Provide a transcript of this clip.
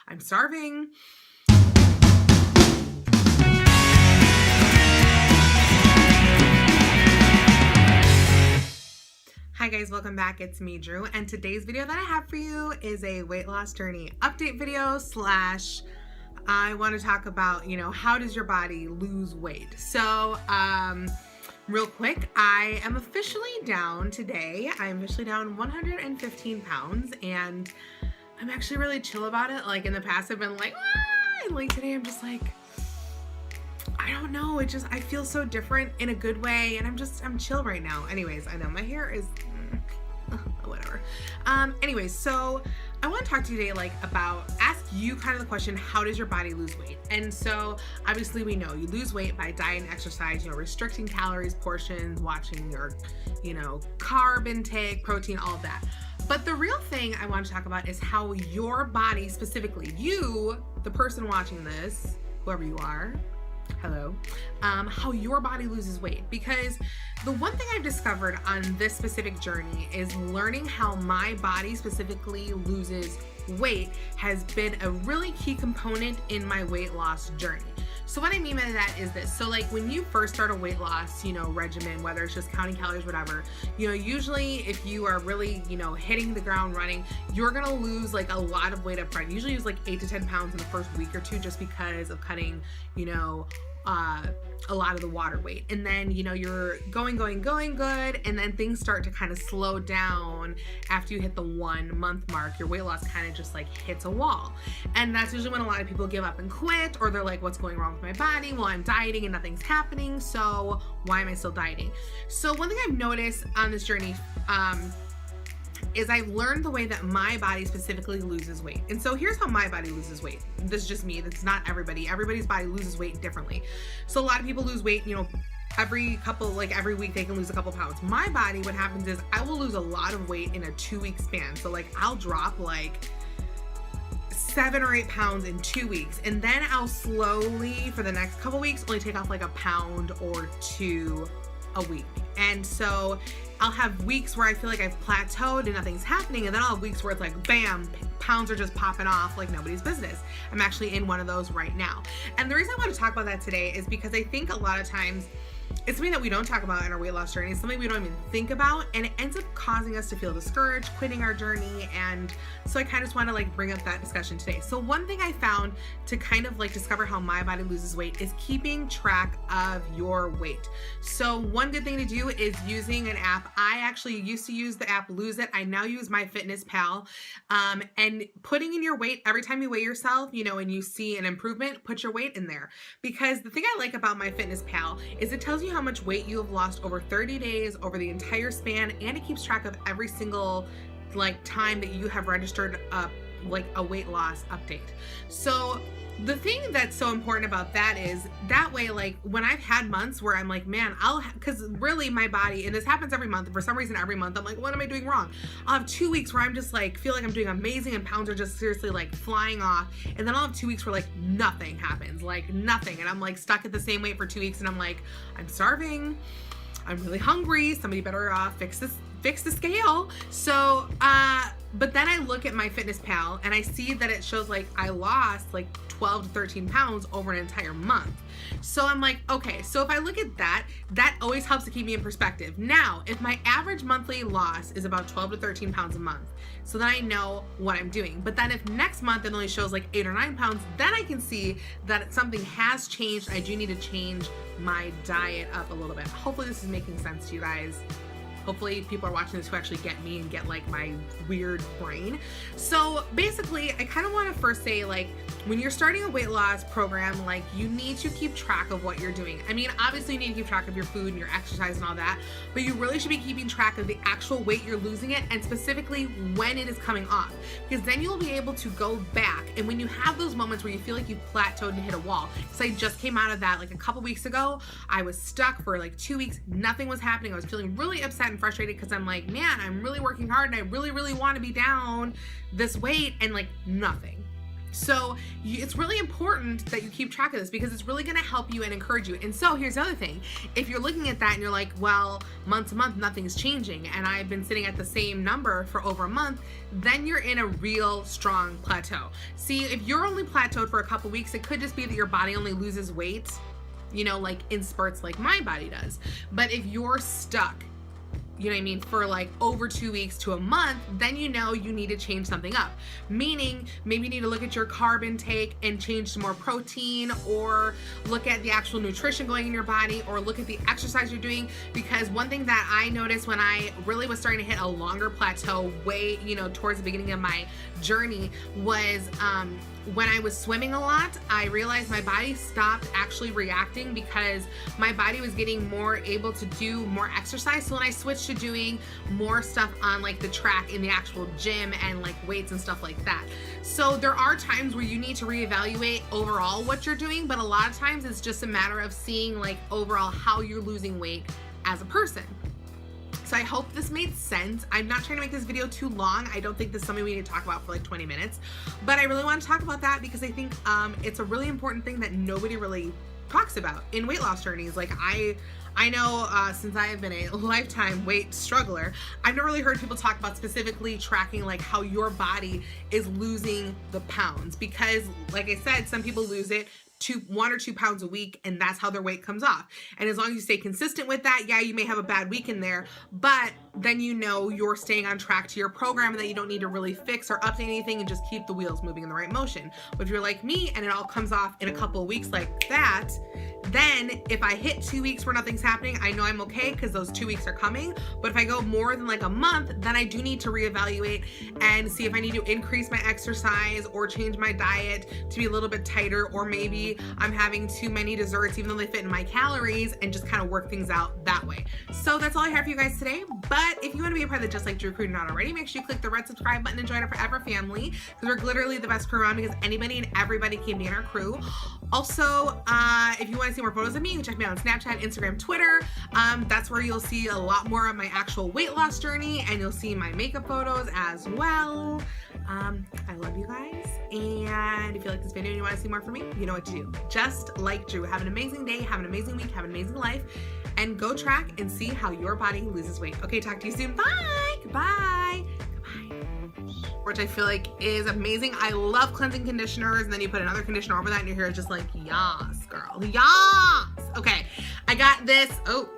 I'm starving. Hi guys, welcome back. It's me, Drew, and today's video that I have for you is a weight loss journey update video slash I want to talk about, how does your body lose weight? So, real quick, I am officially down today. I'm officially down 115 pounds, and I'm actually really chill about it. Like, in the past, I've been like, and like today, I'm just like, I don't know. I feel so different in a good way, and I'm chill right now. Anyways, I know my hair is whatever. Anyways, so I want to talk to you today, ask you kind of the question, how does your body lose weight? And so obviously we know you lose weight by diet and exercise, restricting calories, portions, watching your, carb intake, protein, all of that. But the real thing I want to talk about is how your body, specifically you, the person watching this, whoever you are, hello, how your body loses weight. Because the one thing I've discovered on this specific journey is learning how my body specifically loses weight has been a really key component in my weight loss journey. So what I mean by that is this. So when you first start a weight loss, regimen, whether it's just counting calories, whatever, usually if you are really, hitting the ground running, you're going to lose a lot of weight up front. Usually lose 8 to 10 pounds in the first week or two, just because of cutting, a lot of the water weight. And then, you're going good. And then things start to kind of slow down after you hit the 1 month mark. Your weight loss kind of just hits a wall. And that's usually when a lot of people give up and quit, or they're like, what's going wrong with my body? Well, I'm dieting and nothing's happening. So why am I still dieting? So one thing I've noticed on this journey, is I've learned the way that my body specifically loses weight. And so here's how my body loses weight. This is just me. That's not everybody. Everybody's body loses weight differently. So a lot of people lose weight, every week they can lose a couple pounds. My body, what happens is I will lose a lot of weight in a 2-week span. So I'll drop 7 or 8 pounds in 2 weeks. And then I'll slowly, for the next couple weeks, only take off a pound or 2 a week. And so I'll have weeks where I feel like I've plateaued and nothing's happening, and then I'll have weeks where it's bam, pounds are just popping off like nobody's business. I'm actually in one of those right now. And the reason I want to talk about that today is because I think a lot of times it's something that we don't talk about in our weight loss journey. It's something we don't even think about, and it ends up causing us to feel discouraged, quitting our journey. And so I kind of just want to bring up that discussion today. So one thing I found to kind of discover how my body loses weight is keeping track of your weight. So one good thing to do is using an app. I actually used to use the app Lose It. I now use MyFitnessPal, and putting in your weight every time you weigh yourself, and you see an improvement, put your weight in there. Because the thing I like about MyFitnessPal is it tells you how much weight you have lost over 30 days, over the entire span, and it keeps track of every single time that you have registered a weight loss update. So the thing that's so important about that is that way, when I've had months where I'm man, because really my body, and this happens every month, for some reason every month, I'm what am I doing wrong? I'll have 2 weeks where I'm just feel like I'm doing amazing and pounds are just seriously flying off. And then I'll have 2 weeks where nothing happens, nothing. And I'm stuck at the same weight for 2 weeks, and I'm I'm starving. I'm really hungry. Somebody better fix the scale. So, but then I look at MyFitnessPal and I see that it shows I lost 12 to 13 pounds over an entire month. So I'm okay, so if I look at that always helps to keep me in perspective. Now, if my average monthly loss is about 12 to 13 pounds a month, so then I know what I'm doing. But then if next month it only shows 8 or 9 pounds, then I can see that something has changed. I do need to change my diet up a little bit. Hopefully this is making sense to you guys. Hopefully people are watching this who actually get me and get my weird brain. So basically, I kind of want to first say when you're starting a weight loss program, you need to keep track of what you're doing. I mean, obviously you need to keep track of your food and your exercise and all that, but you really should be keeping track of the actual weight you're losing it, and specifically when it is coming off, because then you'll be able to go back. And when you have those moments where you feel like you've plateaued and hit a wall, because I just came out of that a couple weeks ago, I was stuck for 2 weeks, nothing was happening. I was feeling really upset and frustrated because I'm man, I'm really working hard and I really want to be down this weight, and nothing. So it's really important that you keep track of this because it's really going to help you and encourage you. And so here's the other thing. If you're looking at that and you're like, well, month to month, nothing's changing, and I've been sitting at the same number for over a month, then you're in a real strong plateau. See, if you're only plateaued for a couple weeks, it could just be that your body only loses weight, you know, like in spurts like my body does. But if you're stuck, you know what I mean, for like over 2 weeks to a month, then you know you need to change something up. Meaning, maybe you need to look at your carb intake and change to more protein, or look at the actual nutrition going in your body, or look at the exercise you're doing. Because one thing that I noticed when I really was starting to hit a longer plateau way, you know, towards the beginning of my journey was when I was swimming a lot, I realized my body stopped actually reacting because my body was getting more able to do more exercise. So when I switched to doing more stuff on like the track in the actual gym and like weights and stuff like that. So there are times where you need to reevaluate overall what you're doing, but a lot of times it's just a matter of seeing like overall how you're losing weight as a person. So I hope this made sense. I'm not trying to make this video too long. I don't think this is something we need to talk about for like 20 minutes, but I really want to talk about that because I think it's a really important thing that nobody really talks about in weight loss journeys. Like I know since I have been a lifetime weight struggler, I've never really heard people talk about specifically tracking like how your body is losing the pounds, because like I said, some people lose it 1 or 2 pounds a week, and that's how their weight comes off. And as long as you stay consistent with that, yeah, you may have a bad week in there, but then you know you're staying on track to your program and that you don't need to really fix or update anything and just keep the wheels moving in the right motion. But if you're like me and it all comes off in a couple of weeks like that, then if I hit 2 weeks where nothing's happening, I know I'm okay because those 2 weeks are coming. But if I go more than like a month, then I do need to reevaluate and see if I need to increase my exercise or change my diet to be a little bit tighter, or maybe I'm having too many desserts even though they fit in my calories, and just kind of work things out that way. So that's all I have for you guys today. But if you want to be a part of the Just Like Drew crew not already, make sure you click the red subscribe button and join our forever family, because we're literally the best crew around, because anybody and everybody can be in our crew. Also, if you want to see more photos of me, you can check me out on Snapchat, Instagram, Twitter. That's where you'll see a lot more of my actual weight loss journey, and you'll see my makeup photos as well. I love you guys, and if you like this video and you want to see more from me, you know what to do. Just like Drew. Have an amazing day, have an amazing week, have an amazing life, and go track and see how your body loses weight. Okay, talk to you soon. Bye. Goodbye. Which I feel like is amazing. I love cleansing conditioners, and then you put another conditioner over that and your hair is just like, yas, girl, yas. Okay, I got this. Oh.